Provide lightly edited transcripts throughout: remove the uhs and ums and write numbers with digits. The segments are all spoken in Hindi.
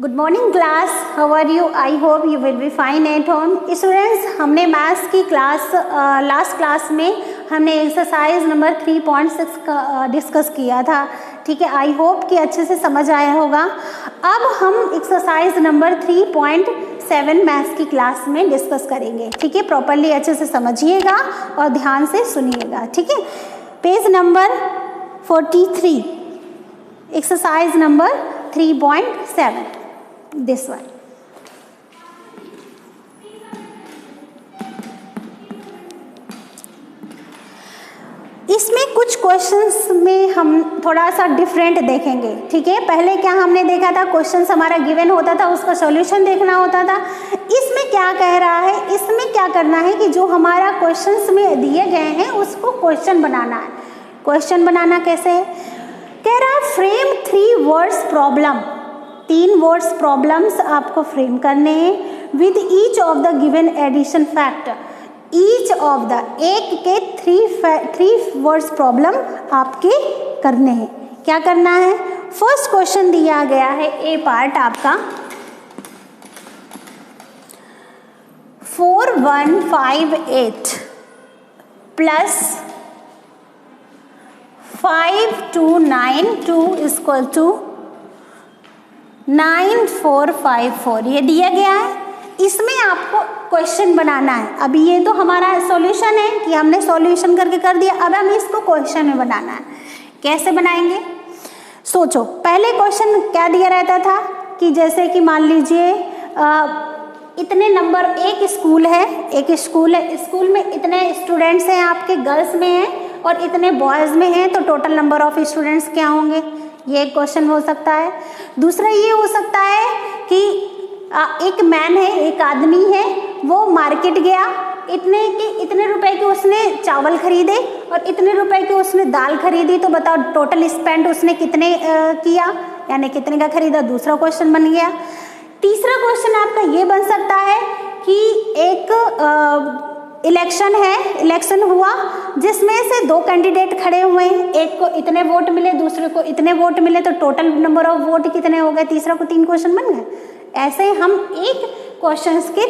Good morning class, how are you? I hope you will be fine at home. Students, हमने मैथ्स की क्लास लास्ट क्लास में हमने एक्सरसाइज नंबर 3.6 का डिस्कस किया था। ठीक है, आई होप कि अच्छे से समझ आया होगा। अब हम एक्सरसाइज नंबर 3.7 मैथ्स की क्लास में डिस्कस करेंगे। ठीक है, प्रॉपरली अच्छे से समझिएगा और ध्यान से सुनिएगा। ठीक है, page number 43, exercise number 3.7, this one. इसमें कुछ क्वेश्चंस में हम थोड़ा सा डिफरेंट देखेंगे। ठीक है, पहले क्या हमने देखा था, क्वेश्चंस हमारा गिवन होता था, उसका सॉल्यूशन देखना होता था। इसमें क्या कह रहा है, इसमें क्या करना है कि जो हमारा क्वेश्चंस में दिए गए हैं उसको क्वेश्चन बनाना है। क्वेश्चन बनाना कैसे है, कह रहा है frame 3 words problem. 3 words problems आपको फ्रेम करने हैं with each of the given addition factor. Each of the एक के 3 वर्ड्स प्रॉब्लम आपके करने हैं। क्या करना है, फर्स्ट क्वेश्चन दिया गया है ए पार्ट आपका 4158 प्लस 5292 इक्वल टू 9454, ये दिया गया है। इसमें आपको क्वेश्चन बनाना है। अभी ये तो हमारा सॉल्यूशन है कि हमने सॉल्यूशन करके कर दिया, अब हमें इसको क्वेश्चन में बनाना है। कैसे बनाएंगे, सोचो। पहले क्वेश्चन क्या दिया रहता था कि जैसे कि मान लीजिए इतने नंबर, एक स्कूल है, स्कूल में इतने स्टूडेंट्स हैं, आपके गर्ल्स में हैं और इतने बॉयज़ में हैं, तो टोटल नंबर ऑफ स्टूडेंट्स क्या होंगे, ये एक क्वेश्चन हो सकता है। दूसरा ये हो सकता है कि एक मैन है, एक आदमी है, वो मार्केट गया, इतने रुपए के उसने चावल खरीदे और इतने रुपए के उसने दाल खरीदी, तो बताओ टोटल स्पेंड उसने कितने किया, यानी कितने का खरीदा। दूसरा क्वेश्चन बन गया। तीसरा क्वेश्चन आपका ये बन सकता है कि एक इलेक्शन है, इलेक्शन हुआ जिसमें से 2 कैंडिडेट खड़े हुए हैं, एक को इतने वोट मिले, दूसरे को इतने वोट मिले, तो टोटल नंबर ऑफ वोट कितने हो गए, तीसरा को 3 क्वेश्चन बन गए। ऐसे हम एक क्वेश्चन के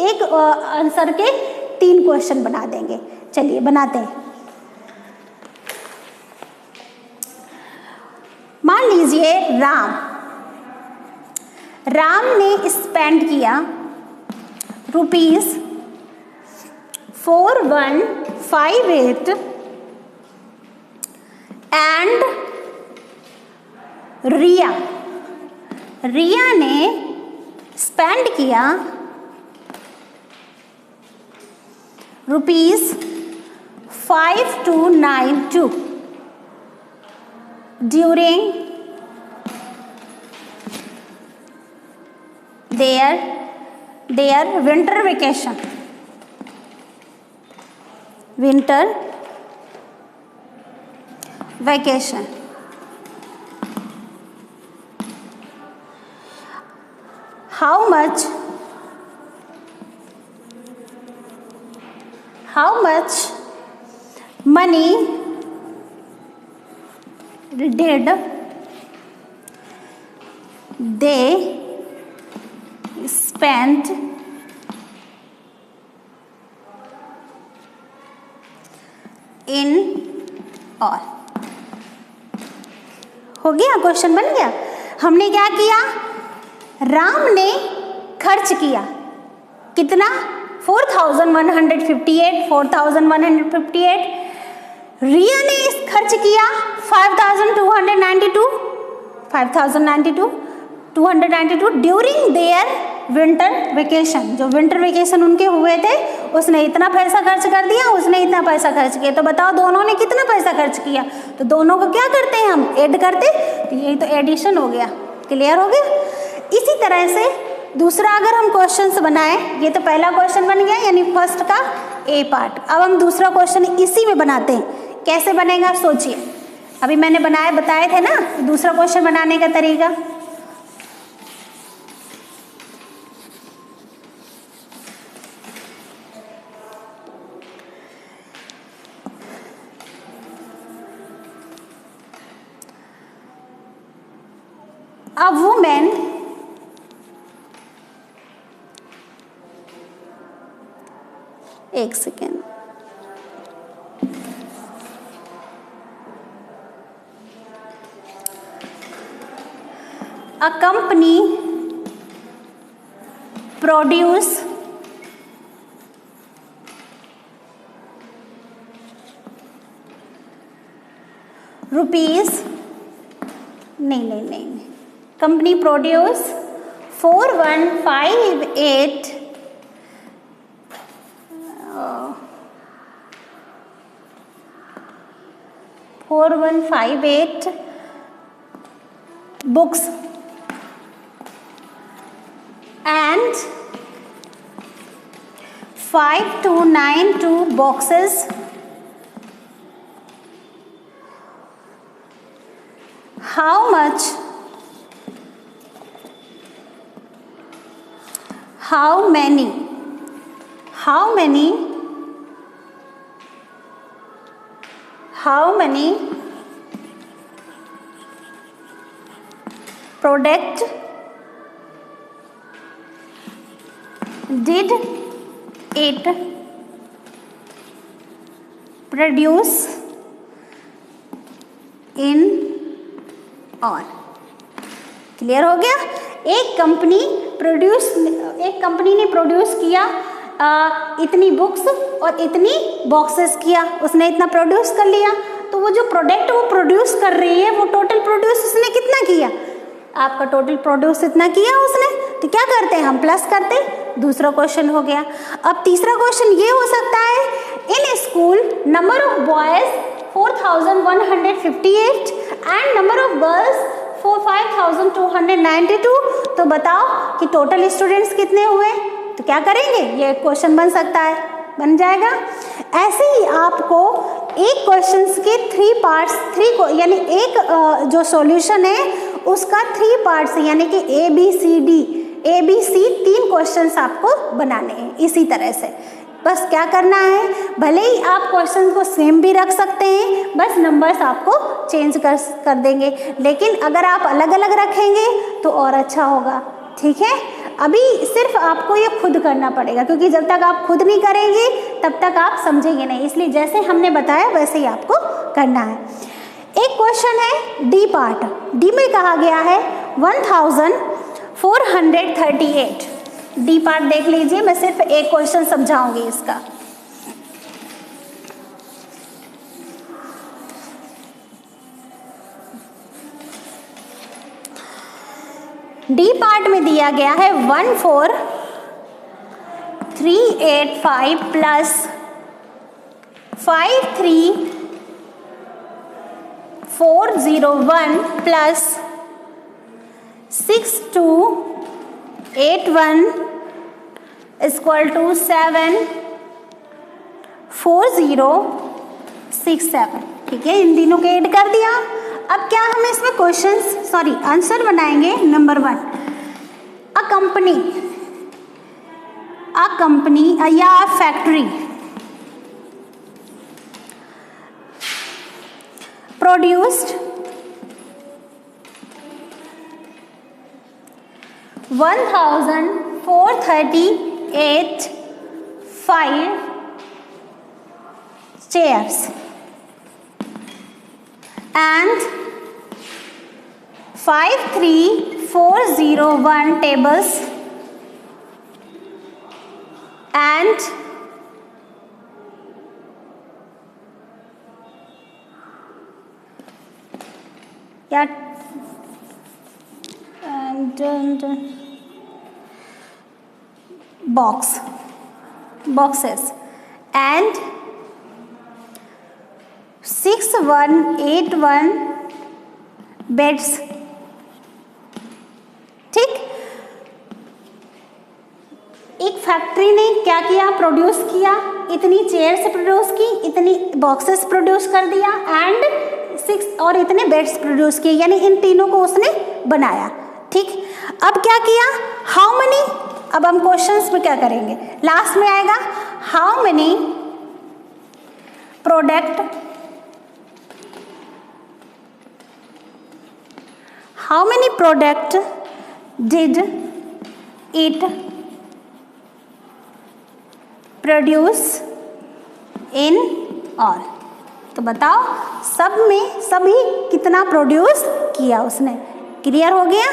एक आंसर के 3 क्वेश्चन बना देंगे। चलिए बनाते हैं। मान लीजिए राम ने स्पेंड किया ₹4158 एंड रिया ने स्पेंड किया ₹5292 during their winter vacation. How much money did they spend in all? हो गया, क्वेश्चन बन गया। हमने क्या किया, राम ने खर्च किया कितना, 4158। रिया ने खर्च किया 5292 ड्यूरिंग देयर विंटर वेकेशन। जो विंटर वेकेशन उनके हुए थे, उसने इतना पैसा खर्च कर दिया, उसने इतना पैसा खर्च किया। तो बताओ दोनों ने कितना पैसा खर्च किया, तो दोनों को क्या करते हैं हम, ऐड करते, तो यही तो एडिशन हो गया। क्लियर हो गया। इसी तरह से दूसरा अगर हम क्वेश्चंस बनाएं, ये तो पहला क्वेश्चन बन गया, यानी फर्स्ट का ए पार्ट। अब हम दूसरा क्वेश्चन इसी में बनाते हैं। कैसे बनेगा सोचिए, अभी मैंने बताए थे ना दूसरा क्वेश्चन बनाने का तरीका। A woman एक second, a company produce rupees नहीं, company produce 4158 books and 5292 boxes how many product did it produce in all? Clear हो गया? एक कंपनी ने प्रोड्यूस किया इतनी बुक्स और इतनी बॉक्सेस किया, उसने इतना प्रोड्यूस कर लिया, तो वो जो प्रोडक्ट वो प्रोड्यूस कर रही है वो टोटल प्रोड्यूस उसने कितना किया? आपका टोटल प्रोड्यूस इतना किया उसने, तो क्या करते हैं हम? प्लस करते हैं। दूसरा क्वेश्चन हो गया। अब तीसरा क्वेश्चन ये हो सकता है, in school number of boys 4158 and number of girls 5292, तो बताओ कि टोटल स्टूडेंट्स कितने हुए? तो क्या करेंगे? ये क्वेश्चन बन सकता है, बन जाएगा। ऐसे ही आपको एक क्वेश्चन के 3 पार्ट्स, यानी एक जो सॉल्यूशन है उसका 3 पार्ट्स यानी कि ABC 3 क्वेश्चंस आपको बनाने हैं इसी तरह से। बस क्या करना है, भले ही आप क्वेश्चन को सेम भी रख सकते हैं, बस नंबर्स आपको चेंज कर देंगे, लेकिन अगर आप अलग अलग रखेंगे तो और अच्छा होगा। ठीक है, अभी सिर्फ आपको ये खुद करना पड़ेगा, क्योंकि जब तक आप खुद नहीं करेंगे तब तक आप समझेंगे नहीं, इसलिए जैसे हमने बताया वैसे ही आपको करना है। एक क्वेश्चन है डी पार्ट। डी में कहा गया है 1438। डी पार्ट देख लीजिए, मैं सिर्फ एक क्वेश्चन समझाऊंगी इसका। डी पार्ट में दिया गया है 14385 प्लस 53401 प्लस 6281 इक्वल टू 74067। ठीक है, इन तीनों को ऐड कर दिया। अब क्या हम इसमें आंसर बनाएंगे। नंबर 1, अ कंपनी या factory produced 1438 chairs and 53401 tables and boxes and 6181 beds. ठीक, एक फैक्ट्री ने क्या किया? प्रोड्यूस किया, इतनी चेयर्स प्रोड्यूस की, इतनी बॉक्सेस प्रोड्यूस कर दिया एंड 6 और इतने बेड्स प्रोड्यूस किए, यानी इन तीनों को उसने बनाया। ठीक, अब क्या किया? हाउ मेनी, अब हम क्वेश्चंस में क्या करेंगे, लास्ट में आएगा how many product did it produce in all. तो बताओ सब में सभी कितना प्रोड्यूस किया उसने। क्लियर हो गया।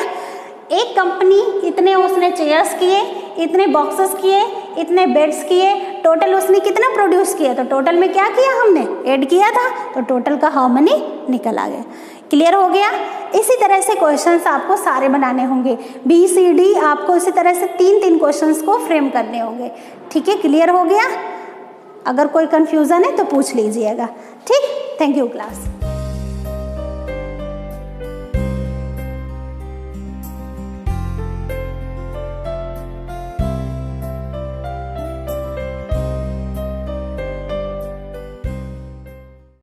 एक कंपनी इतने उसने चेयर्स किए, इतने बॉक्सेस किए, इतने बेड्स किए, टोटल उसने कितना प्रोड्यूस किया। तो टोटल में क्या किया हमने, ऐड किया था, तो टोटल का हाउ मनी निकल आ गया। क्लियर हो गया। इसी तरह से क्वेश्चंस आपको सारे बनाने होंगे, बी सी डी आपको इसी तरह से 3-3 क्वेश्चंस को फ्रेम करने होंगे। ठीक है, क्लियर हो गया। अगर कोई कंफ्यूजन है तो पूछ लीजिएगा। ठीक, थैंक यू क्लास।